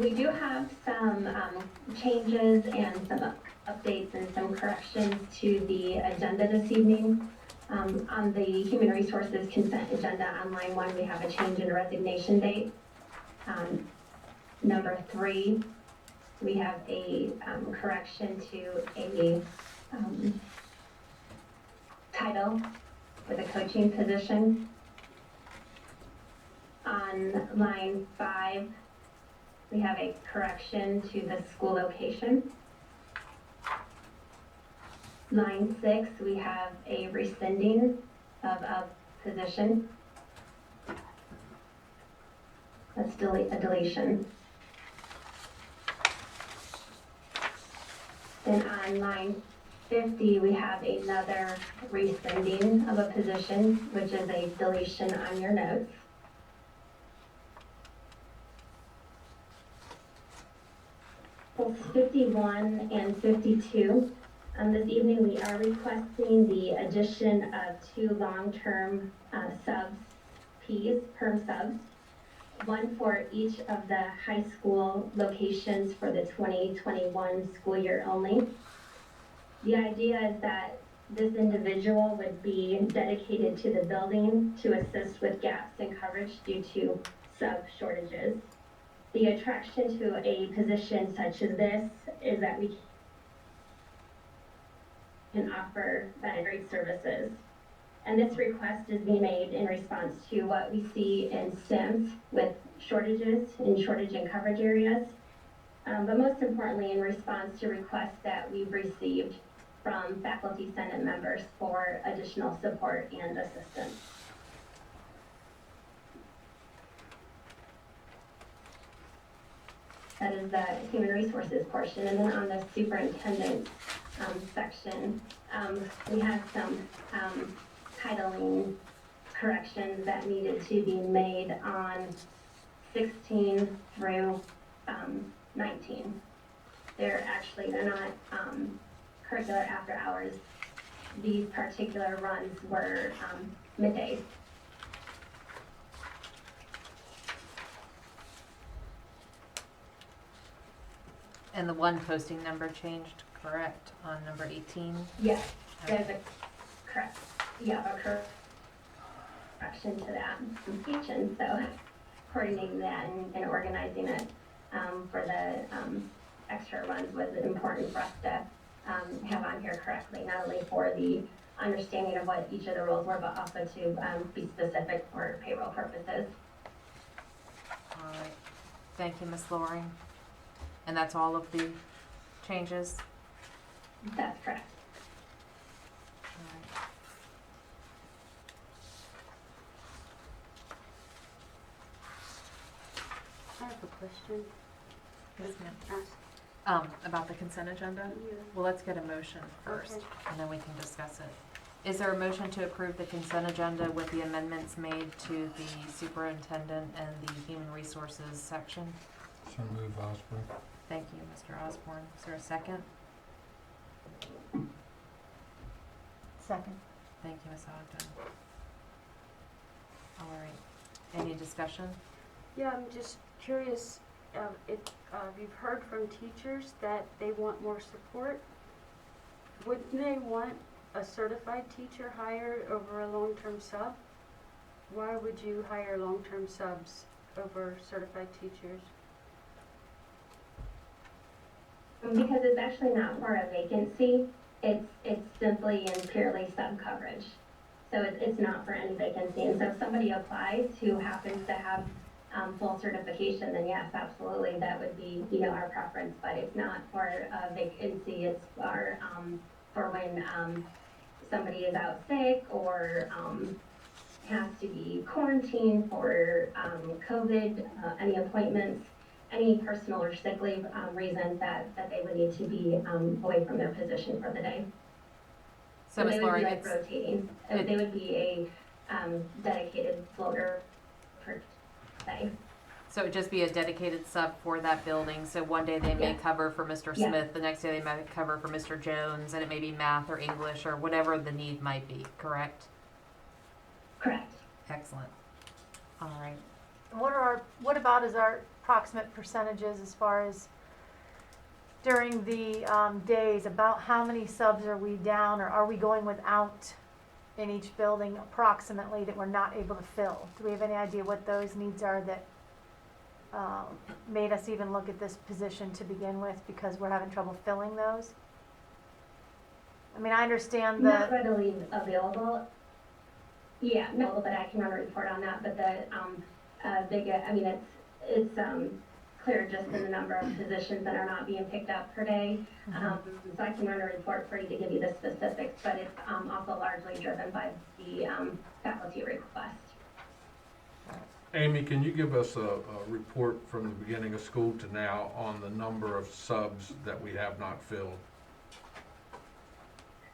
S12: We do have some changes and some updates and some corrections to the agenda this evening. On the Human Resources consent agenda on line 1, we have a change in resignation date. Number 3, we have a correction to a title with a coaching position. On line 5, we have a correction to the school location. Line 6, we have a rescinding of a position. That's a deletion. Then on line 50, we have another rescinding of a position, which is a deletion on your notes. Page 51 and 52. This evening we are requesting the addition of 2 long-term subs, Ps, perm subs, one for each of the high school locations for the 2021 school year only. The idea is that this individual would be dedicated to the building to assist with gaps in coverage due to sub shortages. The attraction to a position such as this is that we and offer better grade services. And this request is being made in response to what we see in STEMs with shortage in coverage areas. But most importantly, in response to requests that we've received from faculty senate members for additional support and assistance. That is the human resources portion. And then on the superintendent section, we had some titling corrections that needed to be made on 16 through 19. They're not curricular after hours. These particular runs were middays.
S4: And the one posting number changed, correct, on number 18?
S12: Yes, there's a correct, a correction to that function. So coordinating that and organizing it for the extra runs was important for us to have on here correctly, not only for the understanding of what each of the roles were, but also to be specific for payroll purposes.
S4: All right. Thank you, Ms. Loring. And that's all of the changes?
S12: That's correct.
S4: All right.
S13: I have a question.
S4: Yes, ma'am.
S13: Ask.
S4: About the consent agenda?
S13: Yeah.
S4: Well, let's get a motion first,
S13: Okay.
S4: and then we can discuss it. Is there a motion to approve the consent agenda with the amendments made to the superintendent and the human resources section?
S6: So move, Osborne.
S4: Thank you, Mr. Osborne. Is there a second?
S7: Second.
S4: Thank you, Ms. Ogden. All right. Any discussion?
S13: Yeah, I'm just curious, if you've heard from teachers that they want more support, wouldn't they want a certified teacher hired over a long-term sub? Why would you hire long-term subs over certified teachers?
S12: Because it's actually not for a vacancy, it's simply and purely sub coverage. So it's not for any vacancy. And so if somebody applies who happens to have full certification, then yes, absolutely, that would be, our preference. But it's not for a vacancy. It's for when somebody is out sick or has to be quarantined for COVID, any appointments, any personal or sick leave reasons that they would need to be away from their position for the day.
S4: So, Ms.
S12: they would
S4: Loring,
S12: be like rotating. They would be a dedicated floater per day.
S4: so it would just be a dedicated sub for that building. So one day they may
S12: Yeah.
S4: cover for Mr.
S12: Yeah.
S4: Smith, the next day they might cover for Mr. Jones, and it may be math or English or whatever the need might be, correct?
S12: Correct.
S4: Excellent. All right.
S14: What about is our approximate percentages as far as during the days, about how many subs are we down or are we going without in each building approximately that we're not able to fill? Do we have any idea what those needs are that made us even look at this position to begin with because we're having trouble filling those? I mean, I understand
S12: Not
S14: the,
S12: readily available. Yeah, no, but I can run a report on that. But the it's clear just in the number of positions that are not being picked up per day. So I can run a report for you to give you the specifics, but it's also largely driven by the faculty request.
S6: Amy, can you give us a report from the beginning of school to now on the number of subs that we have not filled?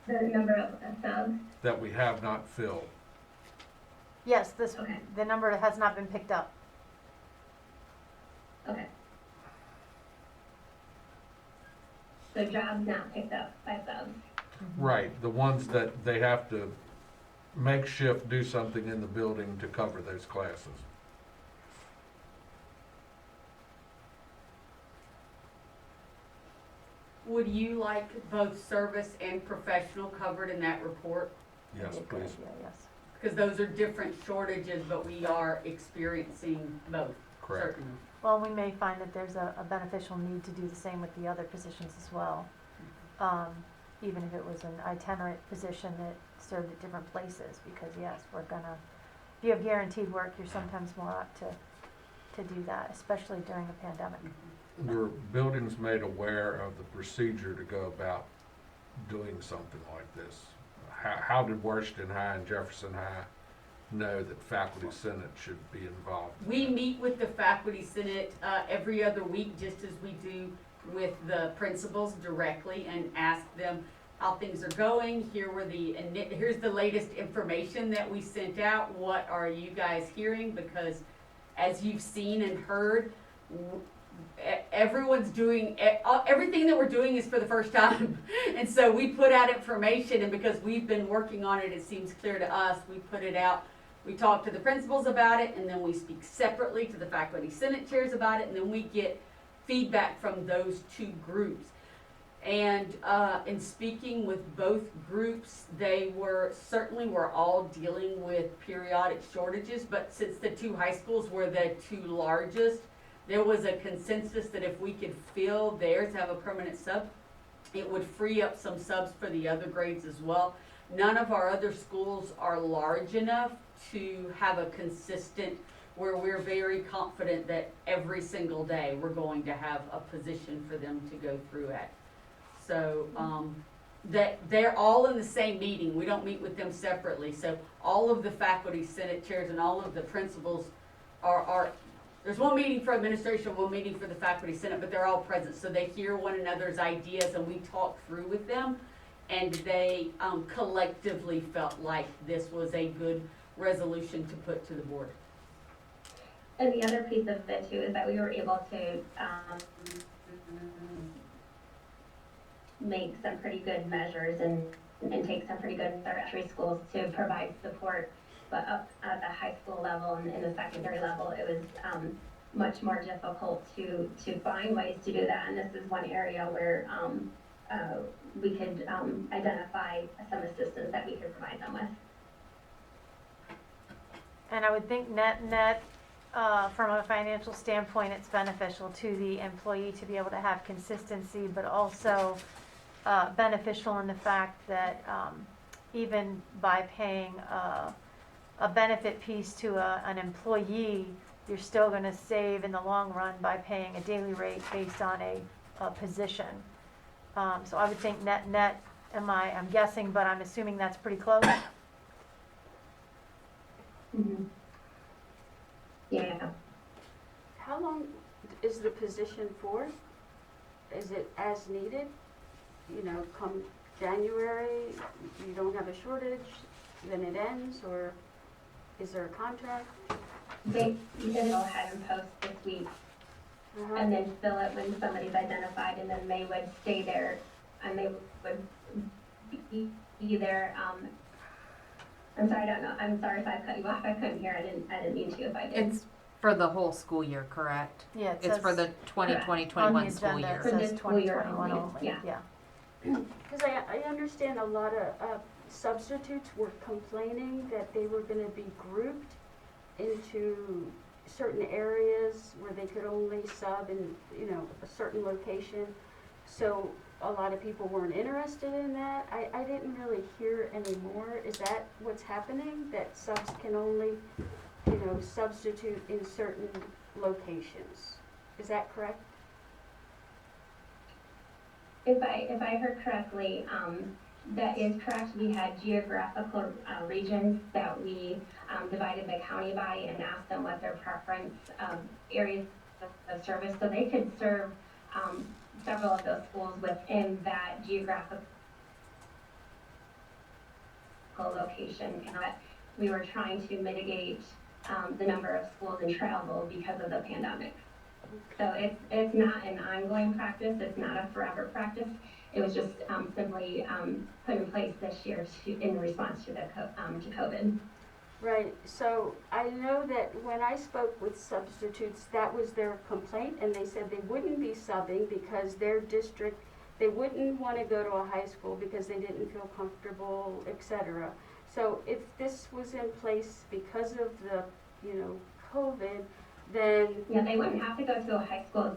S12: The number of subs.
S6: That we have not filled.
S14: yes,
S12: Okay.
S14: the number that has not been picked up.
S12: Okay. So jobs not picked up by subs.
S6: Right, the ones that they have to makeshift do something in the building to cover those classes.
S2: Would you like both service and professional covered in that report?
S6: Yes,
S14: That'd be a good
S6: please.
S14: idea, yes.
S2: Because those are different shortages, but we are experiencing both,
S6: Correct.
S2: certainly.
S14: Well, we may find that there's a beneficial need to do the same with the other positions as well. even if it was an itinerant position that served at different places, because yes, we're gonna, if you have guaranteed work, you're sometimes more apt to do that, especially during a pandemic.
S6: Were buildings made aware of the procedure to go about doing something like this? How did Washington High and Jefferson High know that faculty senate should be involved?
S2: We meet with the faculty senate every other week, just as we do with the principals directly, and ask them how things are going. Here's the latest information that we sent out. What are you guys hearing? Because as you've seen and heard, everyone's doing everything that we're doing is for the first time. And so we put out information, and because we've been working on it, it seems clear to us. We put it out. We talk to the principals about it, and then we speak separately to the faculty senate chairs about it, and then we get feedback from those two groups. And in speaking with both groups, they were all dealing with periodic shortages, but since the two high schools were the two largest, there was a consensus that if we could fill theirs, have a permanent sub, it would free up some subs for the other grades as well. None of our other schools are large enough to have a consistent, where we're very confident that every single day we're going to have a position for them to go through at. So that they're all in the same meeting. We don't meet with them separately. So all of the faculty senate chairs and all of the principals are there's one meeting for administration, one meeting for the faculty senate, but they're all present. So they hear one another's ideas, and we talk through with them, and they collectively felt like this was a good resolution to put to the board.
S12: And the other piece of it too is that we were able to make some pretty good measures and take some pretty good elementary schools to provide support. But up at the high school level and in the secondary level, it was much more difficult to find ways to do that. And this is one area where we could identify some assistance that we could provide them with.
S14: And I would think net, from a financial standpoint, it's beneficial to the employee to be able to have consistency, but also beneficial in the fact that even by paying a benefit piece to an employee, you're still going to save in the long run by paying a daily rate based on a position. So I would think net, I'm guessing, but I'm assuming that's pretty close.
S12: Mm-hmm. Yeah.
S13: How long is the position for? Is it as needed? You know, come January, you don't have a shortage, then it ends, or is there a contract?
S12: They can go ahead and post this week and then fill it when somebody's identified, and then they would stay there and they would be there. I'm sorry, I don't know. I'm sorry if I cut you off. I couldn't hear. I didn't mean to if I did.
S4: It's for the whole school year, correct?
S14: Yeah,
S4: It's for the 2020-21 school year.
S12: For this school year
S14: 2021
S12: only,
S14: only,
S12: yeah.
S13: Because I understand a lot of substitutes were complaining that they were going to be grouped into certain areas where they could only sub in, you know, a certain location. So a lot of people weren't interested in that. I didn't really hear anymore. Is that what's happening? That subs can only, you know, substitute in certain locations? Is that correct?
S12: If I heard correctly, that is correct. We had geographical regions that we divided the county by and asked them what their preference areas of service, so they could serve several of those schools within that geographical location. And that we were trying to mitigate the number of schools in travel because of the pandemic. So it's not an ongoing practice. It's not a forever practice. It was just simply put in place this year in response to to COVID.
S13: Right. So I know that when I spoke with substitutes, that was their complaint, and they said they wouldn't be subbing because their district, they wouldn't want to go to a high school because they didn't feel comfortable, etc. So if this was in place because of the, you know, COVID, then
S12: yeah, they wouldn't have to go to a high school.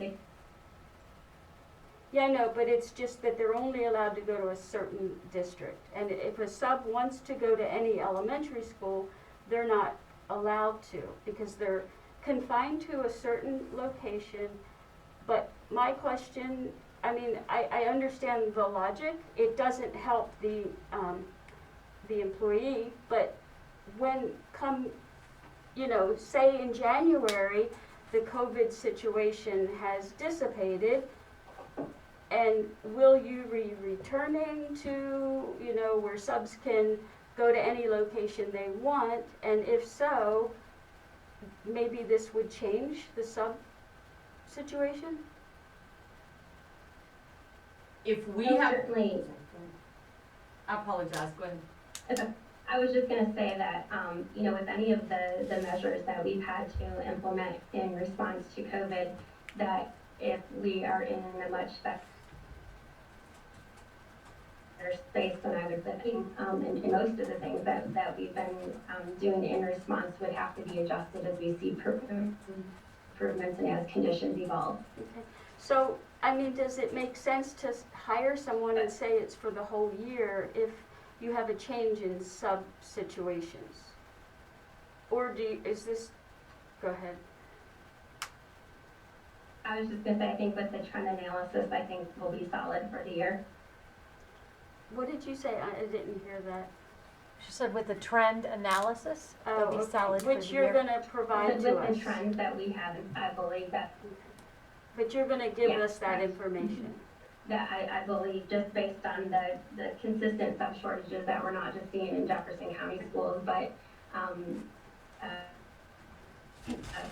S13: Yeah, I know, but it's just that they're only allowed to go to a certain district. And if a sub wants to go to any elementary school, they're not allowed to because they're confined to a certain location. But my question, I mean, I understand the logic. It doesn't help the employee, but when say in January, the COVID situation has dissipated, and will you be returning to, where subs can go to any location they want? And if so, maybe this would change the sub situation?
S2: If we
S12: So
S2: have,
S12: certainly,
S2: I apologize, go ahead.
S12: okay. I was just gonna say that, with any of the measures that we've had to implement in response to COVID, that if we are in a much better space than I was thinking, and most of the things that we've been doing in response would have to be adjusted as we see improvements and as conditions evolve.
S13: Okay. So, I mean, does it make sense to hire someone and say it's for the whole year if you have a change in sub situations? Or go ahead.
S12: I was just gonna say, I think with the trend analysis, I think will be solid for the year.
S13: What did you say? I didn't hear that.
S14: She said with the trend analysis, it'll be
S13: okay.
S14: solid for the
S13: Which you're
S14: year.
S13: gonna provide to us.
S12: With the trends that we have, I believe that.
S13: But you're gonna give
S12: Yeah,
S13: us that
S12: right.
S13: information.
S12: That I believe, just based on the consistent sub shortages that we're not just seeing in Jefferson County schools, but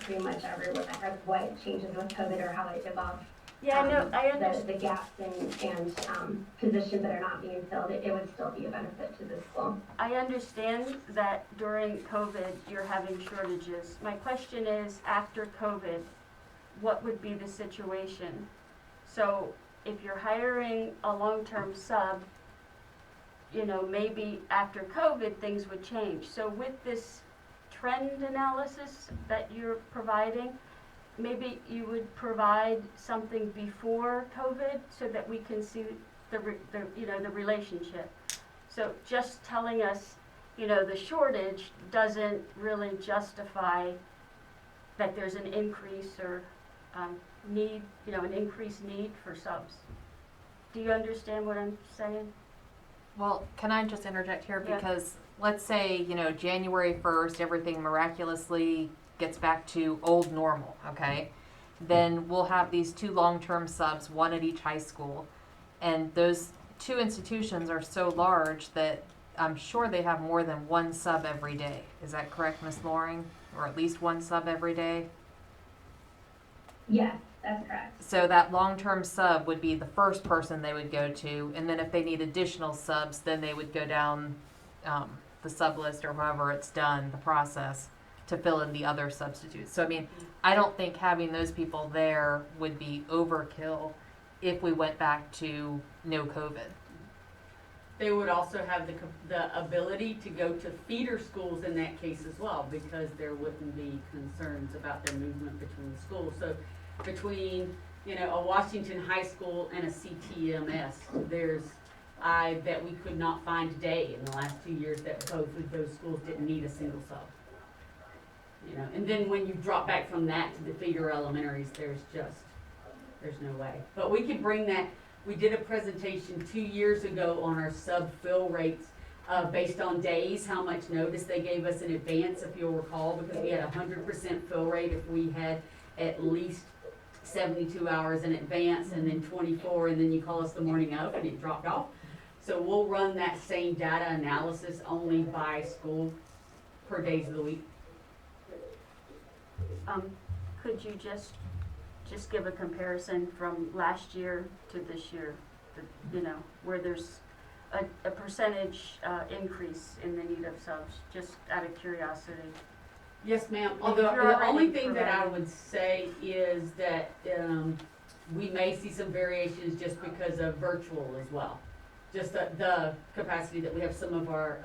S12: pretty much everywhere, what changes with COVID or how it evolved.
S13: Yeah, I know, I understand.
S12: The gaps and positions that are not being filled, it would still be a benefit to the school.
S13: I understand that during COVID, you're having shortages. My question is, after COVID, what would be the situation? So if you're hiring a long-term sub, maybe after COVID, things would change. So with this trend analysis that you're providing, maybe you would provide something before COVID so that we can see the relationship. So just telling us, the shortage doesn't really justify that there's an increase or need, an increased need for subs. Do you understand what I'm saying?
S4: Well, can I just interject here?
S13: Yeah.
S4: Because let's say, January 1st, everything miraculously gets back to old normal, okay? Then we'll have these 2 long-term subs, 1 at each high school. And those 2 institutions are so large that I'm sure they have more than 1 sub every day. Is that correct, Ms. Loring? Or at least 1 sub every day?
S12: Yes, that's correct.
S4: So that long-term sub would be the first person they would go to, and then if they need additional subs, then they would go down the sub list or however it's done, the process, to fill in the other substitutes. So, I mean, I don't think having those people there would be overkill if we went back to no COVID.
S2: They would also have the ability to go to feeder schools in that case as well, because there wouldn't be concerns about their movement between the schools. So between, a Washington high school and a CTMS, I bet we could not find a day in the last 2 years that both of those schools didn't need a single sub. And then when you drop back from that to the feeder elementaries, there's no way. But we could bring that. We did a presentation 2 years ago on our sub fill rates based on days, how much notice they gave us in advance, if you'll recall, because we had 100% fill rate if we had at least 72 hours in advance, and then 24, and then you call us the morning of and it dropped off. So we'll run that same data analysis only by school per days of the week.
S13: Could you just give a comparison from last year to this year, where there's a percentage increase in the need of subs, just out of curiosity?
S2: Yes, ma'am.
S13: If
S2: Although
S13: you're
S2: the
S13: already
S2: only thing that I
S13: providing-
S2: would say is that we may see some variations just because of virtual as well. Just the capacity that we have some of our,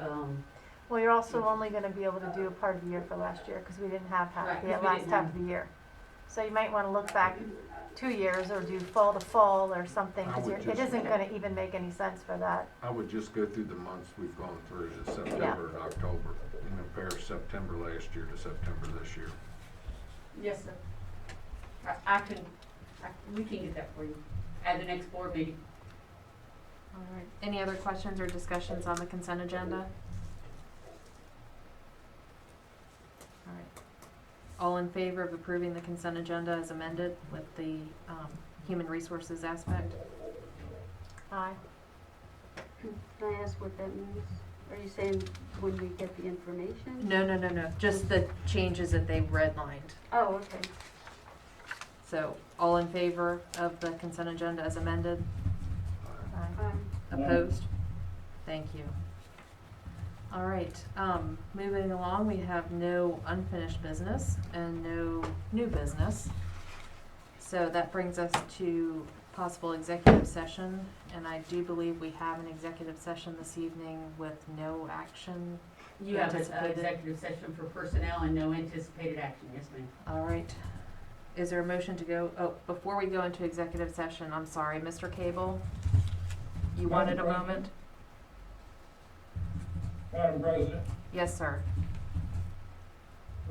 S14: Well, you're also only gonna be able to do a part of the year for last year, because we didn't have
S2: Right,
S14: half,
S2: 'cause
S14: the
S2: we
S14: last
S2: didn't
S14: half
S2: have-
S14: of the year. So you might wanna look back 2 years or do fall to fall or something,
S6: I
S14: because
S6: would
S14: it
S6: just-
S14: isn't gonna even make any sense for that.
S6: I would just go through the months we've gone through, September and October, and compare September last year to September this year.
S2: Yes, sir. We can get that for you at the next board meeting.
S4: All right. Any other questions or discussions on the consent agenda? All right. All in favor of approving the consent agenda as amended with the human resources aspect?
S14: Aye.
S13: Can I ask what that means? Are you saying when we get the information?
S4: No. Just the changes that they redlined.
S13: Oh, okay.
S4: So, all in favor of the consent agenda as amended?
S14: Aye.
S4: Opposed? Thank you. All right, moving along, we have no unfinished business and no new business. So that brings us to possible executive session, and I do believe we have an executive session this evening with no action.
S2: You have an
S4: anticipated.
S2: executive session for personnel and no anticipated action, yes, ma'am.
S4: All right. Is there a motion to go, before we go into executive session, I'm sorry, Mr. Cable, you wanted a moment?
S15: Madam President,
S4: Yes, sir.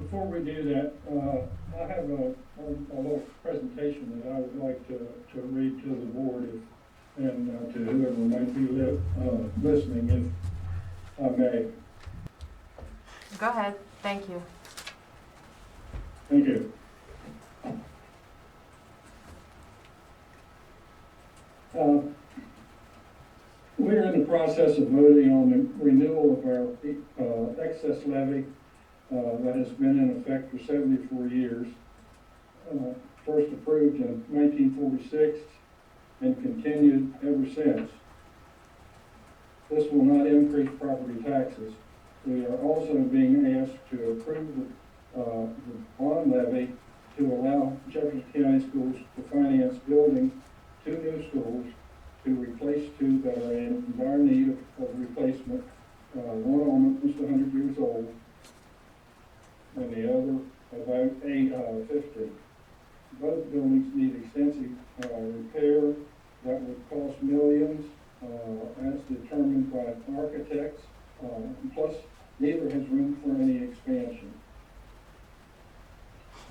S15: before we do that, I have a little presentation that I would like to read to the board and to whoever might be listening, if I may.
S4: Go ahead. Thank you.
S15: Thank you. We're in the process of voting on the renewal of our excess levy that has been in effect for 74 years. First approved in 1946 and continued ever since. This will not increase property taxes. We are also being asked to approve the bond levy to allow Jefferson County Schools to finance building 2 new schools to replace 2 that are in dire need of replacement. One almost 100 years old, and the other about 50. Both buildings need extensive repair that would cost millions, as determined by architects. Plus, neither has room for any expansion.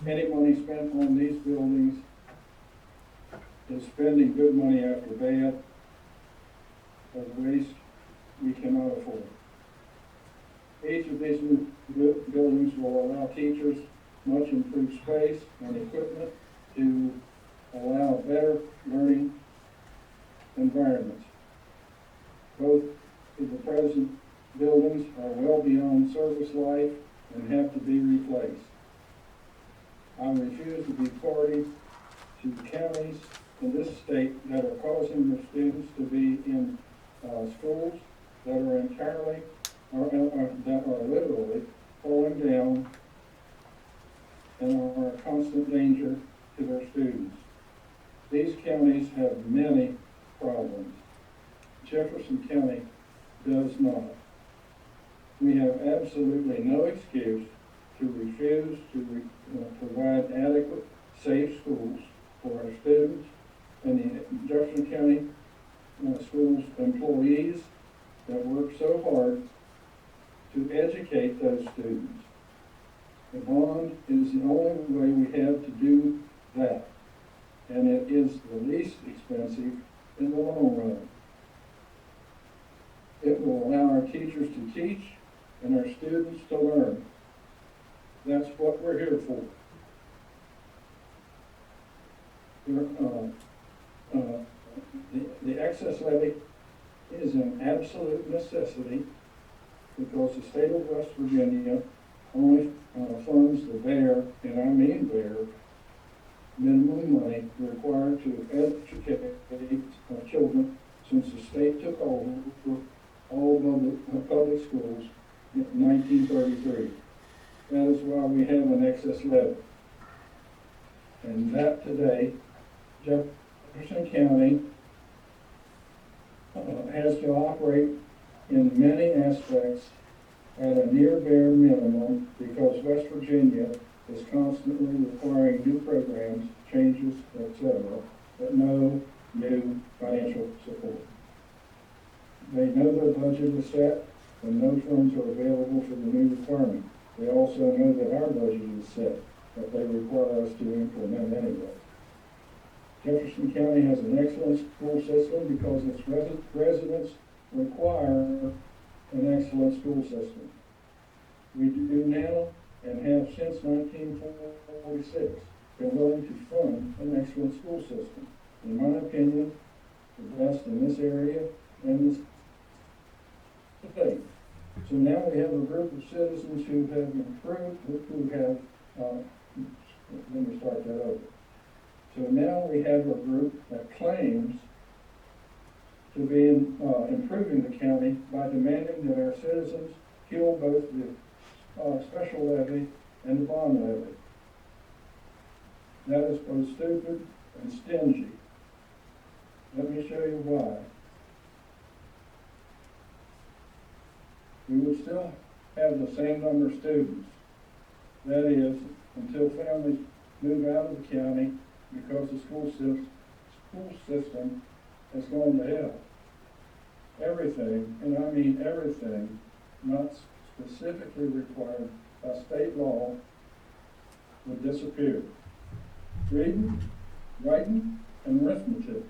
S15: Any money spent on these buildings is spending good money after bad, as waste we cannot afford. Each of these new buildings will allow teachers much improved space and equipment to allow better learning environments. Both of the present buildings are well beyond service life and have to be replaced. I refuse to be party to counties in this state that are causing their students to be in schools that are entirely, that are literally falling down and are a constant danger to their students. These counties have many problems. Jefferson County does not. We have absolutely no excuse to refuse to provide adequate, safe schools for our students and the Jefferson County schools employees that work so hard to educate those students. The bond is the only way we have to do that, and it is the least expensive in the long run. It will allow our teachers to teach and our students to learn. That's what we're here for. The excess levy is an absolute necessity because the state of West Virginia only funds the bare, and I mean bare, minimum money required to educate children since the state took over all public schools in 1933. That is why we have an excess levy. And that today, Jefferson County has to operate in many aspects at a near bare minimum because West Virginia is constantly requiring new programs changes, etc., but no new financial support. They know their budget is set and no funds are available for the new requirement. They also know that our budget is set, but they require us to implement anyway. Jefferson County has an excellent school system because its residents require an excellent school system. We do now and have since 1946 been willing to fund an excellent school system. In my opinion, the best in this area and this state. So now we have a group of citizens who have improved, who have, let me start that over. So now we have a group that claims to be improving the county by demanding that our citizens kill both the special levy and the bond levy. That is both stupid and stingy. Let me show you why. We would still have the same number of students. That is, until families move out of the county because the school system has gone to hell. Everything, and I mean everything, not specifically required by state law would disappear. Reading, writing, and arithmetic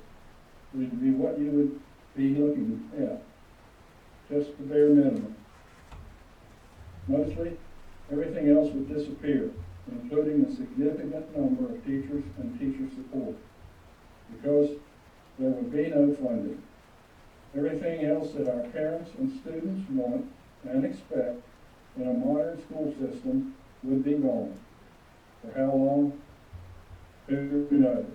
S15: would be what you would be looking at. Just the bare minimum. Mostly, everything else would disappear, including a significant number of teachers and teacher support, because there would be no funding. Everything else that our parents and students want and expect in a modern school system would be gone. For how long? Who knows?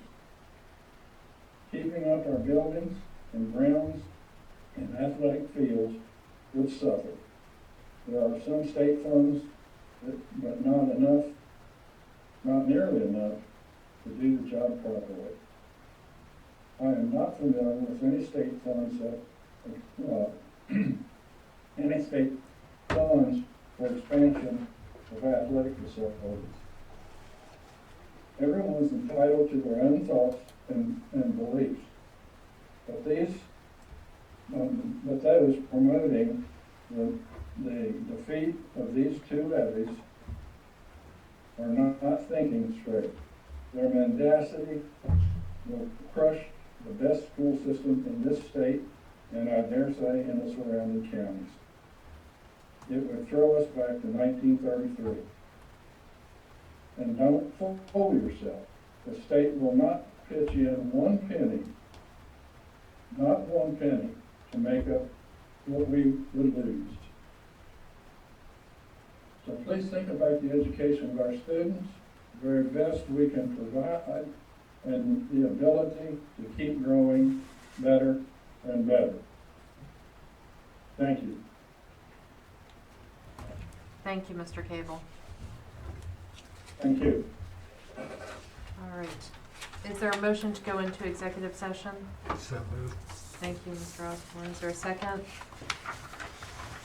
S15: Keeping up our buildings and grounds and athletic fields would suffer. There are some state funds, but not enough, not nearly enough to do the job properly. I am not familiar with any state funds for expansion of athletic facilities. Everyone is entitled to their own thoughts and beliefs, but those promoting the defeat of these two levies are not thinking straight. Their mendacity will crush the best school system in this state, and I dare say in the surrounding counties. It would throw us back to 1933. And don't fool yourself. The state will not pitch in one penny, not one penny, to make up what we would lose. So please think about the education of our students, the very best we can provide, and the ability to keep growing better and better. Thank you.
S4: Thank you, Mr. Cable.
S15: Thank you.
S4: All right. Is there a motion to go into executive session?
S6: So moved.
S4: Thank you, Mr. Osborne. Is there a second?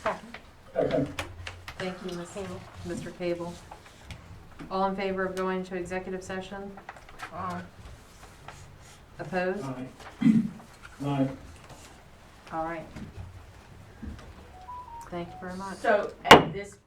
S14: Second.
S15: Okay.
S4: Thank you, Mr. Cable. All in favor of going to executive session?
S14: Aye.
S4: Opposed?
S15: Aye. Aye.
S4: All right. Thank you very much.
S2: So at this